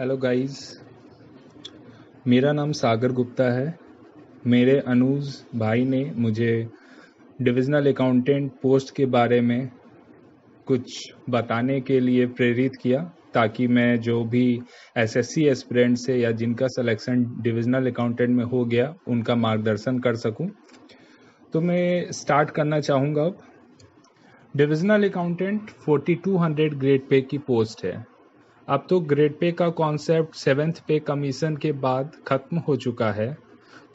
Hello guys, मेरा नाम सागर गुप्ता है। मेरे अनुज भाई ने मुझे डिविजनल अकाउंटेंट पोस्ट के बारे में कुछ बताने के लिए प्रेरित किया ताकि मैं जो भी एसएससी एस्पिरेंट से या जिनका सिलेक्शन डिविजनल अकाउंटेंट में हो गया उनका मार्गदर्शन कर सकूं। तो मैं स्टार्ट करना चाहूँगा। अब डिविजनल अकाउंटेंट 4200 ग्रेड पे की पोस्ट है। अब तो ग्रेड पे का कॉन्सेप्ट 7th पे कमीशन के बाद ख़त्म हो चुका है।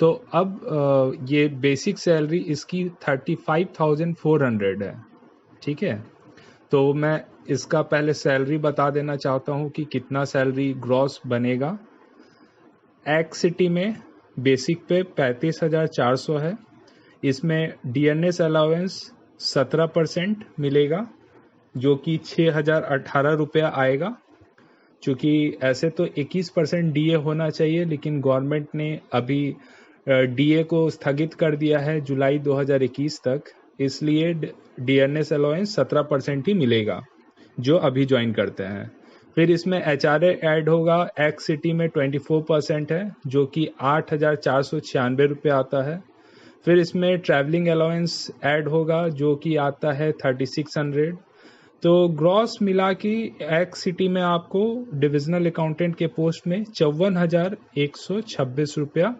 तो अब ये बेसिक सैलरी इसकी 35,400 है। ठीक है, तो मैं इसका पहले सैलरी बता देना चाहता हूँ कि कितना सैलरी ग्रॉस बनेगा। एक्स सिटी में बेसिक पे 35,400 है। इसमें डीएनएस अलाउंस 17% मिलेगा जो कि 6,018 रुपया आएगा। चूँकि ऐसे तो 21% डीए होना चाहिए, लेकिन गवर्नमेंट ने अभी डीए को स्थगित कर दिया है जुलाई 2021 तक, इसलिए डीएनएस अलाउंस 17% ही मिलेगा जो अभी ज्वाइन करते हैं। फिर इसमें एचआरए ऐड होगा। एक्स सिटी में 24% है जो कि 8,496 रुपये आता है। फिर इसमें ट्रैवलिंग अलाउंस ऐड होगा जो कि आता है 3,600। तो ग्रॉस मिला कि एक्स सिटी में आपको डिविजनल अकाउंटेंट के पोस्ट में 54,126 रुपया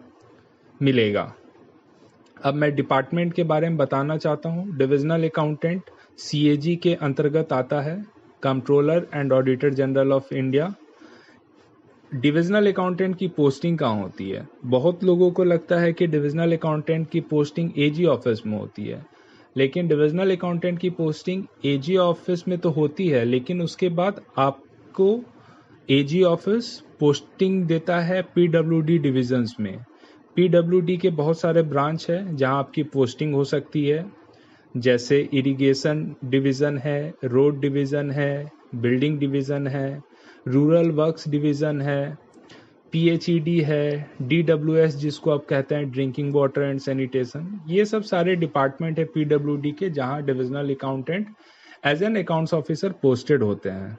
मिलेगा। अब मैं डिपार्टमेंट के बारे में बताना चाहता हूँ। डिविजनल अकाउंटेंट सीएजी के अंतर्गत आता है, controller and auditor general of India. Divisional accountant की पोस्टिंग कहाँ होती है? बहुत लोगों को लगता है कि डिविजनल अकाउंटेंट की पोस्टिंग एजी ऑफिस में होती है, लेकिन डिविजनल अकाउंटेंट की पोस्टिंग एजी ऑफिस में तो होती है, लेकिन उसके बाद आपको एजी ऑफिस पोस्टिंग देता है पीडब्ल्यूडी डिविजन्स में। पीडब्ल्यूडी के बहुत सारे ब्रांच है जहां आपकी पोस्टिंग हो सकती है, जैसे इरिगेशन डिवीज़न है, रोड डिवीज़न है, बिल्डिंग डिवीज़न है, रूरल वर्क्स डिवीज़न है, पीएचईडी है, डीडब्ल्यूएस जिसको आप कहते हैं ड्रिंकिंग वाटर एंड सैनिटेशन। ये सब सारे डिपार्टमेंट है पीडब्ल्यूडी के जहां divisional accountant as an accounts officer posted होते हैं।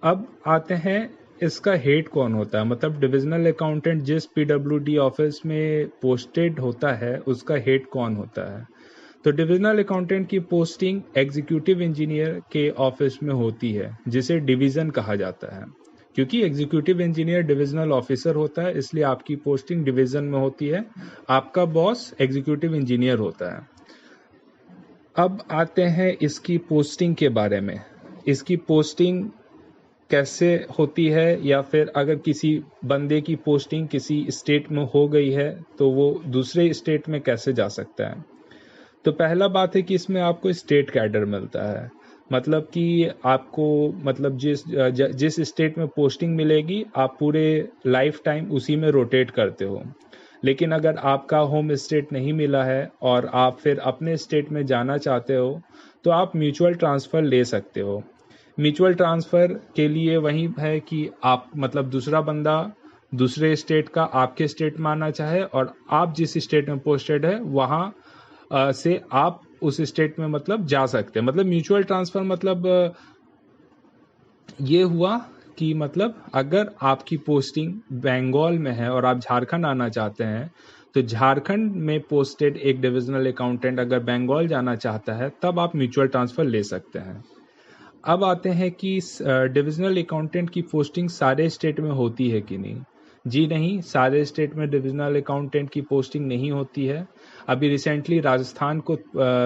अब आते हैं इसका हेड कौन होता है, मतलब डिविजनल अकाउंटेंट जिस पीडब्ल्यूडी ऑफिस में पोस्टेड होता है उसका हेड कौन होता है। तो डिविजनल अकाउंटेंट की पोस्टिंग एग्जीक्यूटिव इंजीनियर के ऑफिस में होती है जिसे डिवीजन कहा जाता है। क्योंकि एग्जीक्यूटिव इंजीनियर डिविजनल ऑफिसर होता है, इसलिए आपकी पोस्टिंग डिवीजन में होती है। आपका बॉस एग्जीक्यूटिव इंजीनियर होता है। अब आते हैं इसकी पोस्टिंग के बारे में। इसकी पोस्टिंग कैसे होती है, या फिर अगर किसी बंदे की पोस्टिंग किसी स्टेट में हो गई है तो वो दूसरे स्टेट में कैसे जा सकता है। तो पहला बात है कि इसमें आपको स्टेट कैडर मिलता है, मतलब कि आपको मतलब जिस स्टेट में पोस्टिंग मिलेगी आप पूरे लाइफ टाइम उसी में रोटेट करते हो। लेकिन अगर आपका होम स्टेट नहीं मिला है और आप फिर अपने स्टेट में जाना चाहते हो तो आप म्यूचुअल ट्रांसफ़र ले सकते हो। म्यूचुअल ट्रांसफ़र के लिए वही है कि आप मतलब दूसरा बंदा दूसरे स्टेट का आपके स्टेट में आना चाहे और आप जिस स्टेट में पोस्टेड है वहाँ से आप उस स्टेट में मतलब जा सकते हैं। मतलब म्यूचुअल ट्रांसफर मतलब ये हुआ कि मतलब अगर आपकी पोस्टिंग बंगाल में है और आप झारखंड आना चाहते हैं तो झारखंड में पोस्टेड एक डिविजनल अकाउंटेंट अगर बंगाल जाना चाहता है तब आप म्यूचुअल ट्रांसफर ले सकते हैं। अब आते हैं कि डिविजनल अकाउंटेंट की पोस्टिंग सारे स्टेट में होती है कि नहीं। जी नहीं, सारे स्टेट में डिविजनल अकाउंटेंट की पोस्टिंग नहीं होती है। अभी रिसेंटली राजस्थान को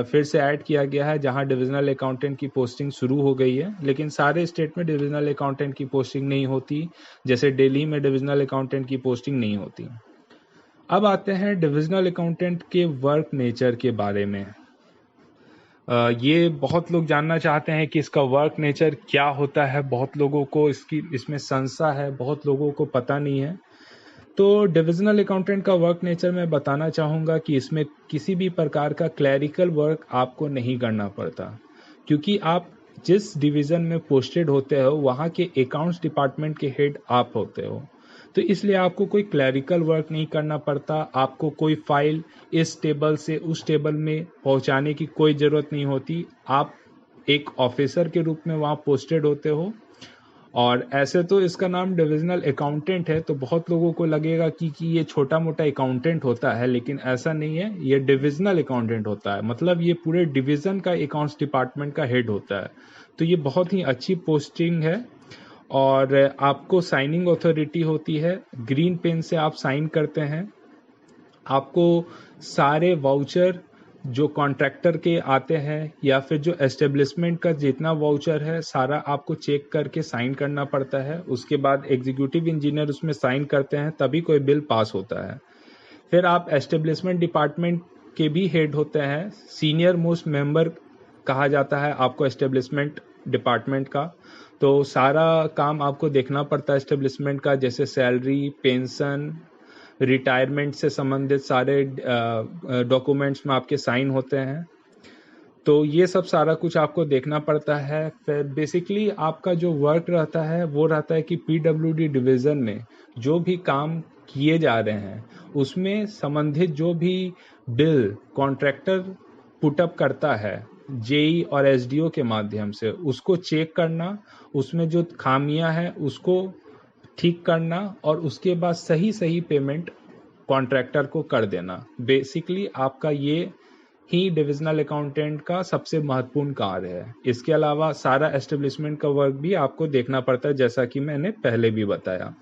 फिर से ऐड किया गया है जहां डिविजनल अकाउंटेंट की पोस्टिंग शुरू हो गई है, लेकिन सारे स्टेट में डिविजनल अकाउंटेंट की पोस्टिंग नहीं होती। जैसे दिल्ली में डिविजनल अकाउंटेंट की पोस्टिंग नहीं होती। अब आते हैं डिविजनल अकाउंटेंट के वर्क नेचर के बारे में। ये बहुत लोग जानना चाहते हैं कि इसका वर्क नेचर क्या होता है। बहुत लोगों को इसमें संशय है, बहुत लोगों को पता नहीं है। तो डिविजनल अकाउंटेंट का वर्क नेचर मैं बताना चाहूँगा कि इसमें किसी भी प्रकार का क्लैरिकल वर्क आपको नहीं करना पड़ता, क्योंकि आप जिस डिवीज़न में पोस्टेड होते हो वहाँ के अकाउंट्स डिपार्टमेंट के हेड आप होते हो। तो इसलिए आपको कोई क्लैरिकल वर्क नहीं करना पड़ता। आपको कोई फाइल इस टेबल से उस टेबल में पहुँचाने की कोई ज़रूरत नहीं होती। आप एक ऑफिसर के रूप में वहाँ पोस्टेड होते हो और ऐसे तो इसका नाम डिविजनल अकाउंटेंट है, तो बहुत लोगों को लगेगा कि ये छोटा मोटा अकाउंटेंट होता है, लेकिन ऐसा नहीं है। ये डिविजनल अकाउंटेंट होता है, मतलब ये पूरे डिवीजन का अकाउंट्स डिपार्टमेंट का हेड होता है। तो ये बहुत ही अच्छी पोस्टिंग है और आपको साइनिंग अथॉरिटी होती है। ग्रीन पेन से आप साइन करते हैं। आपको सारे वाउचर जो कॉन्ट्रैक्टर के आते हैं या फिर जो एस्टेब्लिशमेंट का जितना वाउचर है सारा आपको चेक करके साइन करना पड़ता है। उसके बाद एग्जीक्यूटिव इंजीनियर उसमें साइन करते हैं, तभी कोई बिल पास होता है। फिर आप एस्टेब्लिशमेंट डिपार्टमेंट के भी हेड होते हैं। सीनियर मोस्ट मेंबर कहा जाता है आपको एस्टेब्लिशमेंट डिपार्टमेंट का। तो सारा काम आपको देखना पड़ता है एस्टेब्लिशमेंट का, जैसे सैलरी, पेंशन, रिटायरमेंट से संबंधित सारे डॉक्यूमेंट्स में आपके साइन होते हैं। तो ये सब सारा कुछ आपको देखना पड़ता है। फिर बेसिकली आपका जो वर्क रहता है वो रहता है कि पीडब्ल्यूडी डिवीज़न में जो भी काम किए जा रहे हैं उसमें संबंधित जो भी बिल कॉन्ट्रैक्टर पुटअप करता है जेई और एसडीओ के माध्यम से, उसको चेक करना, उसमें जो खामियां हैं उसको ठीक करना और उसके बाद सही सही पेमेंट कॉन्ट्रैक्टर को कर देना। बेसिकली आपका ये ही डिविजनल अकाउंटेंट का सबसे महत्वपूर्ण कार्य है। इसके अलावा सारा एस्टेब्लिशमेंट का वर्क भी आपको देखना पड़ता है, जैसा कि मैंने पहले भी बताया।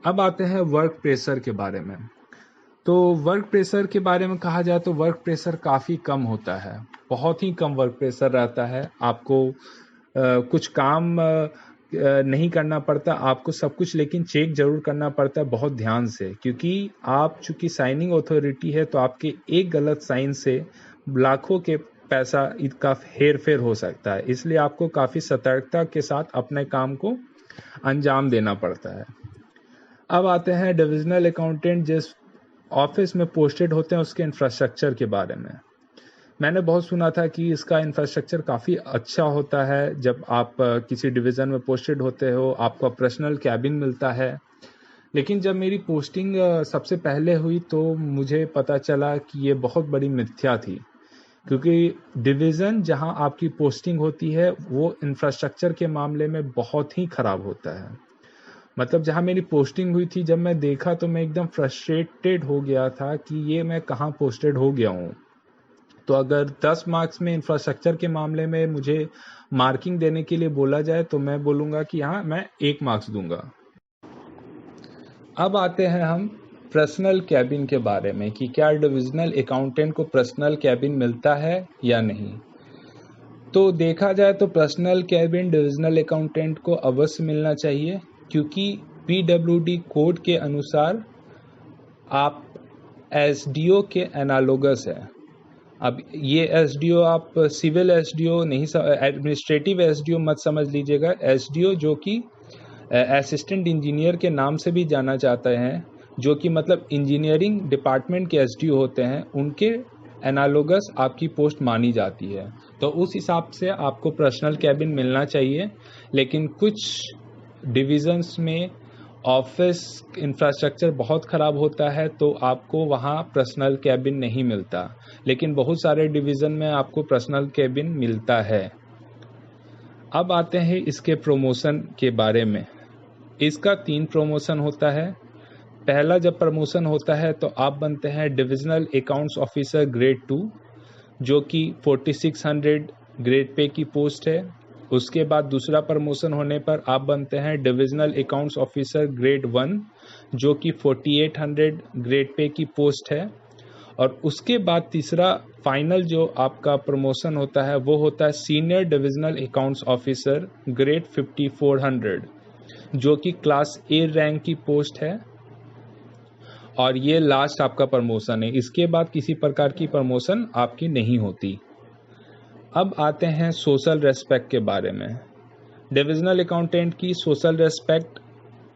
अब आते हैं वर्क प्रेशर के बारे में। तो वर्क प्रेशर के बारे में कहा जाए तो वर्क प्रेशर काफ़ी कम होता है, बहुत ही कम वर्क प्रेशर रहता है। आपको कुछ काम नहीं करना पड़ता, आपको सब कुछ लेकिन चेक जरूर करना पड़ता है बहुत ध्यान से, क्योंकि आप चूंकि साइनिंग अथॉरिटी है तो आपके एक गलत साइन से लाखों के पैसा का हेर फेर हो सकता है। इसलिए आपको काफ़ी सतर्कता के साथ अपने काम को अंजाम देना पड़ता है। अब आते हैं डिविजनल अकाउंटेंट जिस ऑफिस में पोस्टेड होते हैं उसके इंफ्रास्ट्रक्चर के बारे में। मैंने बहुत सुना था कि इसका इंफ्रास्ट्रक्चर काफ़ी अच्छा होता है। जब आप किसी डिवीज़न में पोस्टेड होते हो आपको पर्सनल कैबिन मिलता है। लेकिन जब मेरी पोस्टिंग सबसे पहले हुई तो मुझे पता चला कि ये बहुत बड़ी मिथ्या थी, क्योंकि डिवीज़न जहां आपकी पोस्टिंग होती है वो इंफ्रास्ट्रक्चर के मामले में बहुत ही ख़राब होता है। मतलब जहां मेरी पोस्टिंग हुई थी, जब मैं देखा तो मैं एकदम फ्रस्ट्रेटेड हो गया था कि ये मैं कहाँ पोस्टेड हो गया हूँ। तो अगर 10 मार्क्स में इंफ्रास्ट्रक्चर के मामले में मुझे मार्किंग देने के लिए बोला जाए तो मैं बोलूँगा कि हाँ, मैं 1 मार्क्स दूंगा। अब आते हैं हम पर्सनल कैबिन के बारे में कि क्या डिविजनल अकाउंटेंट को पर्सनल कैबिन मिलता है या नहीं। तो देखा जाए तो पर्सनल कैबिन डिविजनल अकाउंटेंट को अवश्य मिलना चाहिए, क्योंकि पीडब्ल्यूडी कोड के अनुसार आप एसडीओ के एनालोगस है। अब ये एसडीओ आप सिविल एसडीओ नहीं, एडमिनिस्ट्रेटिव एसडीओ मत समझ लीजिएगा। एसडीओ जो कि असिस्टेंट इंजीनियर के नाम से भी जाना जाता है, जो कि मतलब इंजीनियरिंग डिपार्टमेंट के एसडीओ होते हैं, उनके एनालोगस आपकी पोस्ट मानी जाती है। तो उस हिसाब से आपको पर्सनल कैबिन मिलना चाहिए। लेकिन कुछ डिविजन्स में ऑफिस इंफ्रास्ट्रक्चर बहुत ख़राब होता है तो आपको वहाँ पर्सनल कैबिन नहीं मिलता, लेकिन बहुत सारे डिवीज़न में आपको पर्सनल कैबिन मिलता है। अब आते हैं इसके प्रमोशन के बारे में। इसका 3 प्रमोशन होता है। पहला जब प्रमोशन होता है तो आप बनते हैं डिविजनल अकाउंट्स ऑफिसर ग्रेड 2, जो कि 4600 ग्रेड पे की पोस्ट है। उसके बाद दूसरा प्रमोशन होने पर आप बनते हैं डिविजनल अकाउंट्स ऑफिसर ग्रेड 1, जो कि 4800 ग्रेड पे की पोस्ट है। और उसके बाद तीसरा फाइनल जो आपका प्रमोशन होता है वो होता है senior divisional accounts officer grade 5400, जो कि क्लास ए रैंक की पोस्ट है और ये लास्ट आपका प्रमोशन है। इसके बाद किसी प्रकार की प्रमोशन आपकी नहीं होती। अब आते हैं सोशल रेस्पेक्ट के बारे में। डिविजनल अकाउंटेंट की सोशल रेस्पेक्ट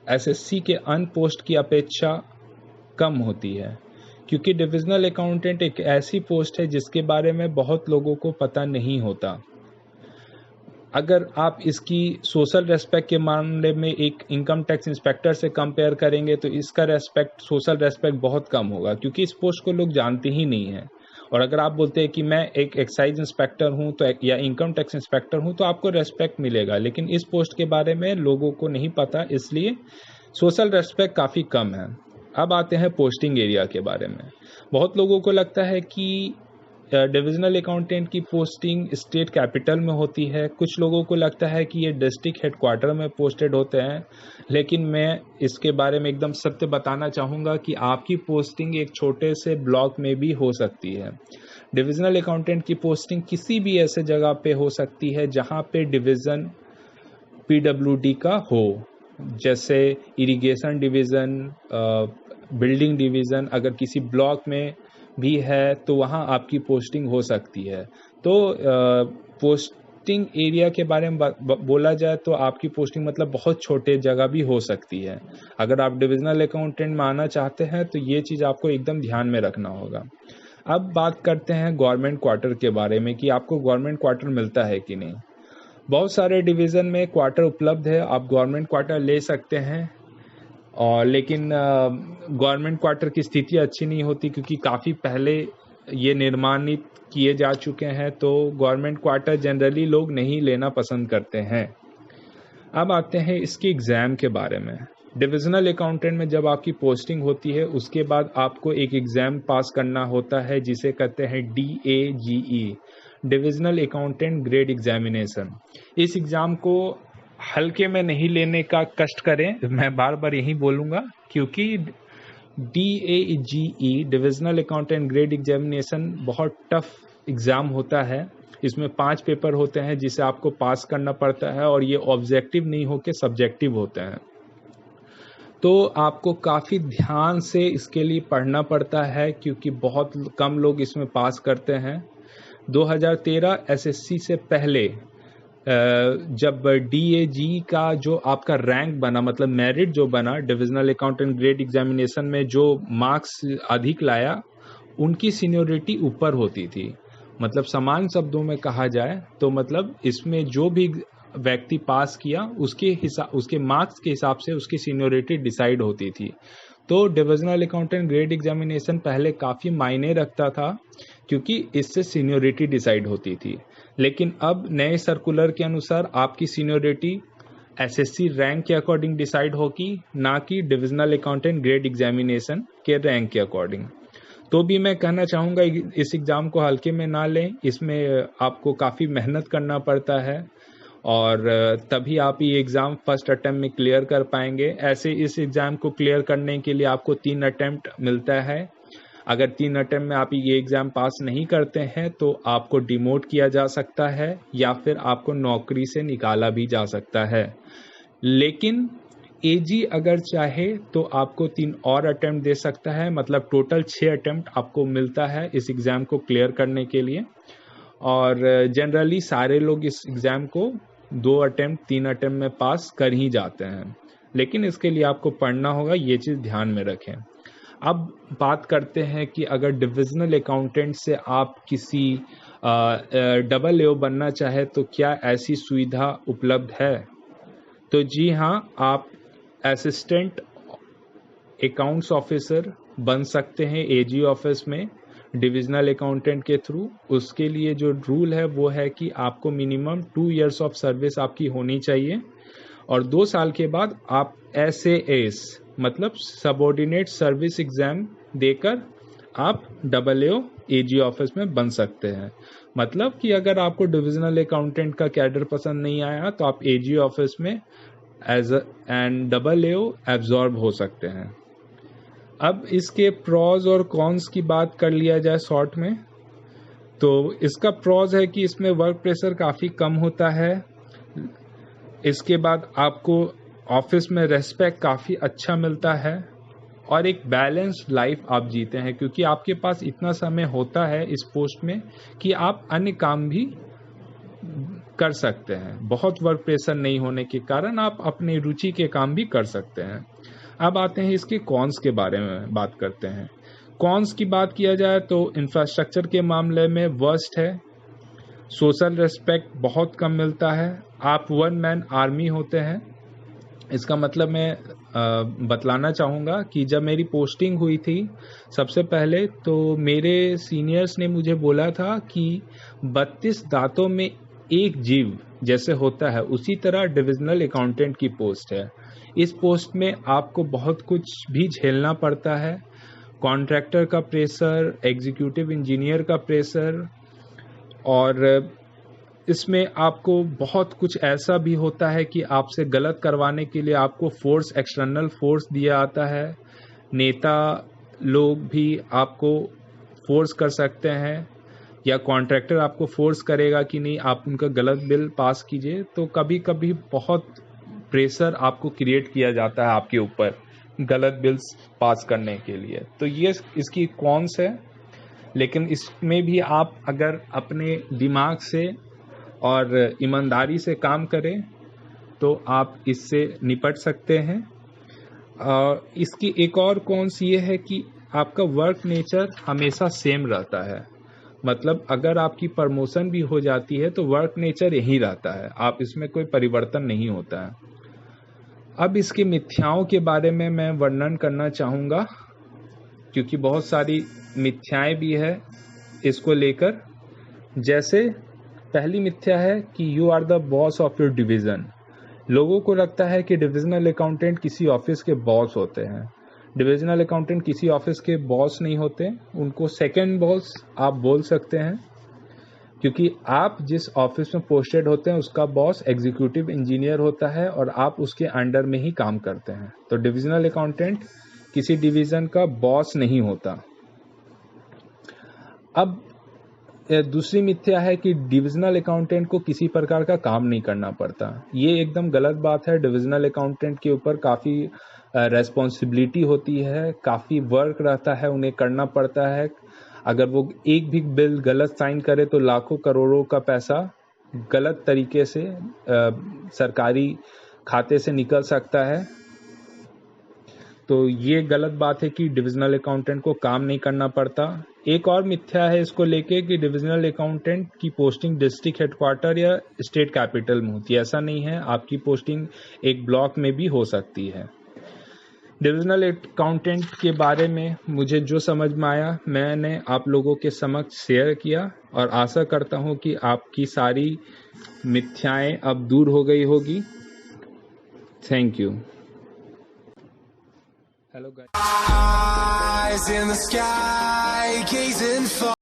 एसएससी के अन्य पोस्ट की अपेक्षा कम होती है, क्योंकि डिविजनल अकाउंटेंट एक ऐसी पोस्ट है जिसके बारे में बहुत लोगों को पता नहीं होता। अगर आप इसकी सोशल रेस्पेक्ट के मामले में एक इनकम टैक्स इंस्पेक्टर से कंपेयर करेंगे तो इसका रेस्पेक्ट, सोशल रेस्पेक्ट बहुत कम होगा, क्योंकि इस पोस्ट को लोग जानते ही नहीं हैं और अगर आप बोलते हैं कि मैं एक एक्साइज इंस्पेक्टर हूं तो या इनकम टैक्स इंस्पेक्टर हूं तो आपको रेस्पेक्ट मिलेगा, लेकिन इस पोस्ट के बारे में लोगों को नहीं पता, इसलिए सोशल रेस्पेक्ट काफ़ी कम है। अब आते हैं पोस्टिंग एरिया के बारे में। बहुत लोगों को लगता है कि डिविजनल अकाउंटेंट की पोस्टिंग स्टेट कैपिटल में होती है, कुछ लोगों को लगता है कि ये डिस्ट्रिक्ट हेडक्वार्टर में पोस्टेड होते हैं, लेकिन मैं इसके बारे में एकदम सत्य बताना चाहूँगा कि आपकी पोस्टिंग एक छोटे से ब्लॉक में भी हो सकती है। डिविजनल अकाउंटेंट की पोस्टिंग किसी भी ऐसे जगह पे हो सकती है जहाँ पे डिवीज़न PWD का हो, जैसे इरिगेशन डिवीज़न, बिल्डिंग डिवीज़न, अगर किसी ब्लॉक में भी है तो वहाँ आपकी पोस्टिंग हो सकती है। तो पोस्टिंग एरिया के बारे में बोला जाए तो आपकी पोस्टिंग मतलब बहुत छोटे जगह भी हो सकती है। अगर आप डिविजनल अकाउंटेंट में आना चाहते हैं तो ये चीज़ आपको एकदम ध्यान में रखना होगा। अब बात करते हैं गवर्नमेंट क्वार्टर के बारे में कि आपको गवर्नमेंट क्वार्टर मिलता है कि नहीं। बहुत सारे डिवीज़न में क्वार्टर उपलब्ध है, आप गवर्नमेंट क्वार्टर ले सकते हैं, और लेकिन गवर्नमेंट क्वार्टर की स्थिति अच्छी नहीं होती क्योंकि काफ़ी पहले ये निर्माणित किए जा चुके हैं, तो गवर्नमेंट क्वार्टर जनरली लोग नहीं लेना पसंद करते हैं। अब आते हैं इसके एग्ज़ाम के बारे में। डिविजनल अकाउंटेंट में जब आपकी पोस्टिंग होती है उसके बाद आपको एक एग्ज़ाम पास करना होता है जिसे कहते हैं DAGE, divisional accountant grade examination. इस एग्ज़ाम को हल्के में नहीं लेने का कष्ट करें, मैं बार बार यही बोलूँगा, क्योंकि DAGE divisional accountant grade examination बहुत टफ एग्ज़ाम होता है। इसमें 5 पेपर होते हैं जिसे आपको पास करना पड़ता है, और ये ऑब्जेक्टिव नहीं होके सब्जेक्टिव होते हैं। तो आपको काफ़ी ध्यान से इसके लिए पढ़ना पड़ता है क्योंकि बहुत कम लोग इसमें पास करते हैं। 2013 SSC से पहले जब DAG का जो आपका रैंक बना, मतलब मेरिट जो बना, डिविजनल अकाउंटेंट ग्रेड एग्जामिनेशन में जो मार्क्स अधिक लाया उनकी सीनियोरिटी ऊपर होती थी। मतलब समान शब्दों में कहा जाए तो मतलब इसमें जो भी व्यक्ति पास किया उसके मार्क्स के हिसाब से उसकी सीनियोरिटी डिसाइड होती थी। तो डिविजनल अकाउंटेंट ग्रेड एग्जामिनेशन पहले काफ़ी मायने रखता था क्योंकि इससे सीनियोरिटी डिसाइड होती थी, लेकिन अब नए सर्कुलर के अनुसार आपकी सीनियोरिटी SSC रैंक के अकॉर्डिंग डिसाइड होगी, ना कि डिविजनल अकाउंटेंट ग्रेड एग्जामिनेशन के रैंक के अकॉर्डिंग। तो भी मैं कहना चाहूँगा इस एग्ज़ाम को हल्के में ना लें, इसमें आपको काफ़ी मेहनत करना पड़ता है और तभी आप ये एग्ज़ाम फर्स्ट अटेम्प्ट में क्लियर कर पाएंगे। ऐसे इस एग्ज़ाम को क्लियर करने के लिए आपको 3 अटेम्प्ट मिलता है। अगर 3 अटेम्प्ट में आप ये एग्ज़ाम पास नहीं करते हैं तो आपको डिमोट किया जा सकता है या फिर आपको नौकरी से निकाला भी जा सकता है। लेकिन AG अगर चाहे तो आपको 3 और अटेम्प्ट दे सकता है, मतलब टोटल 6 अटेम्प्ट आपको मिलता है इस एग्ज़ाम को क्लियर करने के लिए। और जनरली सारे लोग इस एग्ज़ाम को 2 अटेम्प्ट 3 अटेम्प्ट में पास कर ही जाते हैं, लेकिन इसके लिए आपको पढ़ना होगा, ये चीज़ ध्यान में रखें। अब बात करते हैं कि अगर डिविजनल अकाउंटेंट से आप किसी डबल AO बनना चाहे तो क्या ऐसी सुविधा उपलब्ध है? तो जी हाँ, आप असिस्टेंट अकाउंट्स ऑफिसर बन सकते हैं AG ऑफिस में डिविजनल अकाउंटेंट के थ्रू। उसके लिए जो रूल है वो है कि आपको मिनिमम 2 इयर्स ऑफ सर्विस आपकी होनी चाहिए और 2 साल के बाद आप SAS मतलब सबऑर्डिनेट सर्विस एग्जाम देकर आप डबल AG ऑफिस में बन सकते हैं। मतलब कि अगर आपको डिविजनल अकाउंटेंट का कैडर पसंद नहीं आया तो आप AG ऑफिस में एज एंड डबल एब्जॉर्ब हो सकते हैं। अब इसके प्रॉज और कॉन्स की बात कर लिया जाए शॉर्ट में, तो इसका प्रॉज है कि इसमें वर्क प्रेशर काफ़ी कम होता है। इसके बाद आपको ऑफिस में रेस्पेक्ट काफ़ी अच्छा मिलता है और एक बैलेंस्ड लाइफ आप जीते हैं क्योंकि आपके पास इतना समय होता है इस पोस्ट में कि आप अन्य काम भी कर सकते हैं। बहुत वर्क प्रेशर नहीं होने के कारण आप अपनी रुचि के काम भी कर सकते हैं। अब आते हैं इसके कॉन्स के बारे में बात करते हैं। कॉन्स की बात किया जाए तो इंफ्रास्ट्रक्चर के मामले में वर्स्ट है, सोशल रेस्पेक्ट बहुत कम मिलता है, आप 1 मैन आर्मी होते हैं इसका मतलब मैं बतलाना चाहूँगा कि जब मेरी पोस्टिंग हुई थी सबसे पहले, तो मेरे सीनियर्स ने मुझे बोला था कि 32 दांतों में एक जीव जैसे होता है, उसी तरह डिविजनल अकाउंटेंट की पोस्ट है। इस पोस्ट में आपको बहुत कुछ भी झेलना पड़ता है, कॉन्ट्रैक्टर का प्रेशर, एग्जीक्यूटिव इंजीनियर का प्रेशर, और इसमें आपको बहुत कुछ ऐसा भी होता है कि आपसे गलत करवाने के लिए आपको फोर्स, एक्सटर्नल फोर्स दिया आता है। नेता लोग भी आपको फोर्स कर सकते हैं, या कॉन्ट्रैक्टर आपको फोर्स करेगा कि नहीं आप उनका गलत बिल पास कीजिए। तो कभी कभी बहुत प्रेशर आपको क्रिएट किया जाता है आपके ऊपर गलत बिल्स पास करने के लिए। तो ये इसकी कॉन्स है, लेकिन इसमें भी आप अगर अपने दिमाग से और ईमानदारी से काम करें तो आप इससे निपट सकते हैं। इसकी एक और कॉन्स ये है कि आपका वर्क नेचर हमेशा सेम रहता है। मतलब अगर आपकी प्रमोशन भी हो जाती है तो वर्क नेचर यही रहता है, आप इसमें कोई परिवर्तन नहीं होता है। अब इसके मिथ्याओं के बारे में मैं वर्णन करना चाहूँगा, क्योंकि बहुत सारी मिथ्याएं भी है इसको लेकर। जैसे पहली मिथ्या है कि you are the boss of your division. लोगों को लगता है कि डिविजनल अकाउंटेंट किसी ऑफिस के बॉस होते हैं। डिविजनल अकाउंटेंट किसी ऑफिस के बॉस नहीं होते, उनको सेकंड बॉस आप बोल सकते हैं, क्योंकि आप जिस ऑफिस में पोस्टेड होते हैं उसका बॉस एग्जीक्यूटिव इंजीनियर होता है और आप उसके अंडर में ही काम करते हैं। तो डिविजनल अकाउंटेंट किसी डिवीज़न का बॉस नहीं होता। अब दूसरी मिथ्या है कि डिविजनल अकाउंटेंट को किसी प्रकार का काम नहीं करना पड़ता। ये एकदम गलत बात है। डिविजनल अकाउंटेंट के ऊपर काफ़ी रेस्पॉन्सिबिलिटी होती है, काफ़ी वर्क रहता है, उन्हें करना पड़ता है। अगर वो एक भी बिल गलत साइन करे तो लाखों करोड़ों का पैसा गलत तरीके से सरकारी खाते से निकल सकता है। तो ये गलत बात है कि डिविजनल अकाउंटेंट को काम नहीं करना पड़ता। एक और मिथ्या है इसको लेके कि डिविजनल अकाउंटेंट की पोस्टिंग डिस्ट्रिक्ट हेडक्वार्टर या स्टेट कैपिटल में होती है। ऐसा नहीं है, आपकी पोस्टिंग एक ब्लॉक में भी हो सकती है। डिविजनल अकाउंटेंट के बारे में मुझे जो समझ में आया मैंने आप लोगों के समक्ष शेयर किया, और आशा करता हूँ कि आपकी सारी मिथ्याएं अब दूर हो गई होगी। Thank you. Hello guys. Eyes in the sky, gazing far.